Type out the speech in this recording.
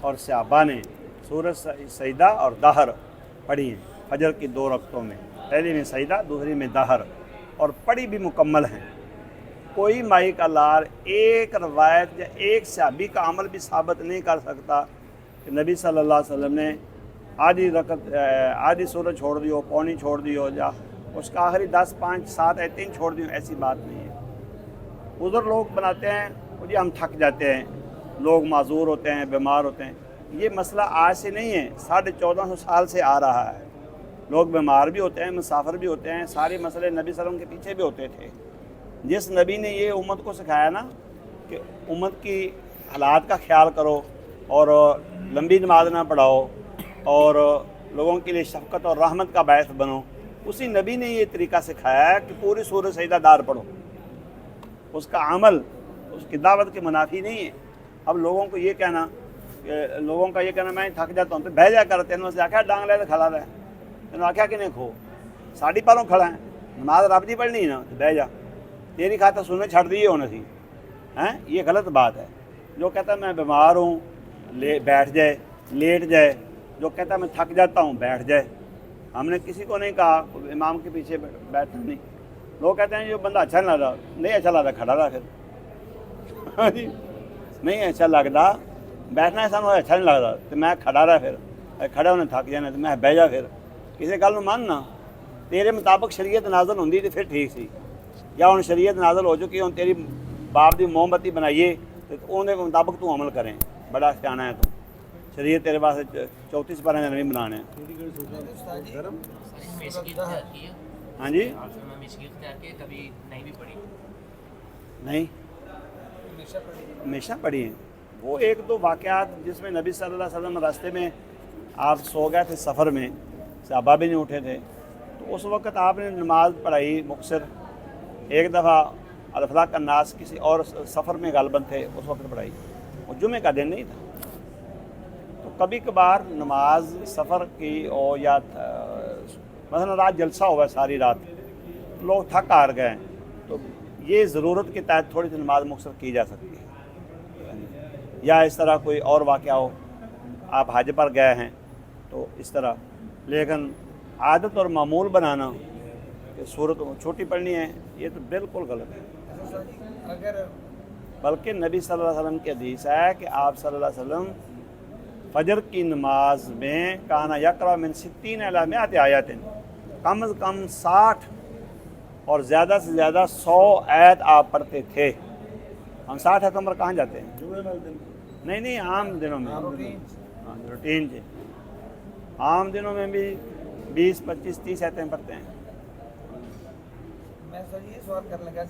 اور صحابہ نے سورۃ سجدہ اور دہر پڑھی ہیں فجر کی 2 رکعتوں میں، پہلی میں سجدہ دوسری میں دہر، اور پڑھی بھی مکمل ہیں۔ کوئی مائی کا لال ایک روایت یا ایک صحابی کا عمل بھی ثابت نہیں کر سکتا کہ نبی صلی اللہ علیہ وسلم نے آدھی سورت چھوڑ دی ہو، پونی چھوڑ دی ہو، یا اس کا آخری 10 5 7 آیتیں چھوڑ دی ہو، ایسی بات نہیں ہے۔ عذر لوگ بناتے ہیں جی ہم تھک جاتے ہیں، لوگ معذور ہوتے ہیں، بیمار ہوتے ہیں، یہ مسئلہ آج سے نہیں ہے، 1450 سال سے آ رہا ہے۔ لوگ بیمار بھی ہوتے ہیں، مسافر بھی ہوتے ہیں، سارے مسئلے نبی صلی اللہ علیہ وسلم کے پیچھے بھی ہوتے تھے۔ جس نبی نے یہ امت کو سکھایا نا کہ امت کی حالات کا خیال کرو اور لمبی نماز نہ پڑھاؤ اور لوگوں کے لیے شفقت اور رحمت کا باعث بنو، اسی نبی نے یہ طریقہ سکھایا ہے کہ پوری سورۃ سجدہ دار پڑھو۔ اس کا عمل اس کی دعوت کے منافی نہیں ہے۔ اب لوگوں کو یہ کہنا میں تھک جاتا ہوں تو بہ جا کر تینوں سے آخیا ڈانگ لے تو کھڑا رہے، تینوں آخیا کہ نہیں کھو ساڑھی پاروں کھڑا ہے، نماز رب دی پڑھنی ہے نا تو بہ جا، تیری خاطر سننے چھڑ دیے ہونا سی ہیں، یہ غلط بات ہے۔ جو کہتا ہے میں بیمار ہوں بیٹھ جائے، لیٹ جائے، جو کہتا ہے میں تھک جاتا ہوں بیٹھ جائے۔ ہم نے کسی کو نہیں کہا امام کے پیچھے بیٹھنا نہیں۔ لوگ کہتے ہیں جو بندہ اچھا نہیں لگتا، نہیں اچھا لگتا کھڑا رہا پھر جی نہیں اچھا لگتا بیٹھنا ہے، سانوں اچھا نہیں لگتا تو میں کھڑا رہا، پھر کھڑے ہونے تھک جانا تو میں بہ جا۔ پھر کسی گل ماننا تیرے مطابق شریعت نازل ہوندی تو پھر ٹھیک سی، یا ہوں شریعت نازل ہو چکی ہوں تیری باپ دی موم بتی بنائیے تو اون دے مطابق تو عمل کریں، بڑا سیاںا ہے تو شریعت تیرے پاس 34 پارے نہیں بنانے ہیں۔ ہاں جی نہیں ہمیشہ پڑھی ہیں۔ وہ 1-2 واقعات جس میں نبی صلی اللہ علیہ وسلم راستے میں آپ سو گئے تھے سفر میں، صحابہ بھی نہیں اٹھے تھے، تو اس وقت آپ نے نماز پڑھائی مقصر۔ ایک دفعہ الفلاق الناس کسی اور سفر میں غالباً تھے، اس وقت پڑھائی، وہ جمعہ کا دن نہیں تھا۔ تو کبھی کبھار نماز سفر کی اور یا مثلا رات جلسہ ہوا ہے ساری رات، لوگ تھک ہار گئے، تو یہ ضرورت کے تحت تھوڑی سی نماز مقصر کی جا سکتی ہے۔ یا اس طرح کوئی اور واقعہ ہو، آپ حج پر گئے ہیں تو اس طرح، لیکن عادت اور معمول بنانا کہ صورت چھوٹی پڑھنی ہے یہ تو بالکل غلط ہے۔ بلکہ نبی صلی اللہ علیہ وسلم کی حدیث ہے کہ آپ صلی اللہ علیہ وسلم فجر کی نماز میں کانا یقرأ من 60 الی 100 آیات، کم از کم 60 اور زیادہ سے زیادہ 100 آیت آپ پڑھتے تھے۔ ہم 60 آیتوں پر کہاں جاتے ہیں؟ نہیں عام دنوں میں، روٹین سے عام دنوں میں بھی 20 25 30 آیتیں پڑھتے ہیں۔ میں سر یہ سوال کرنے لگا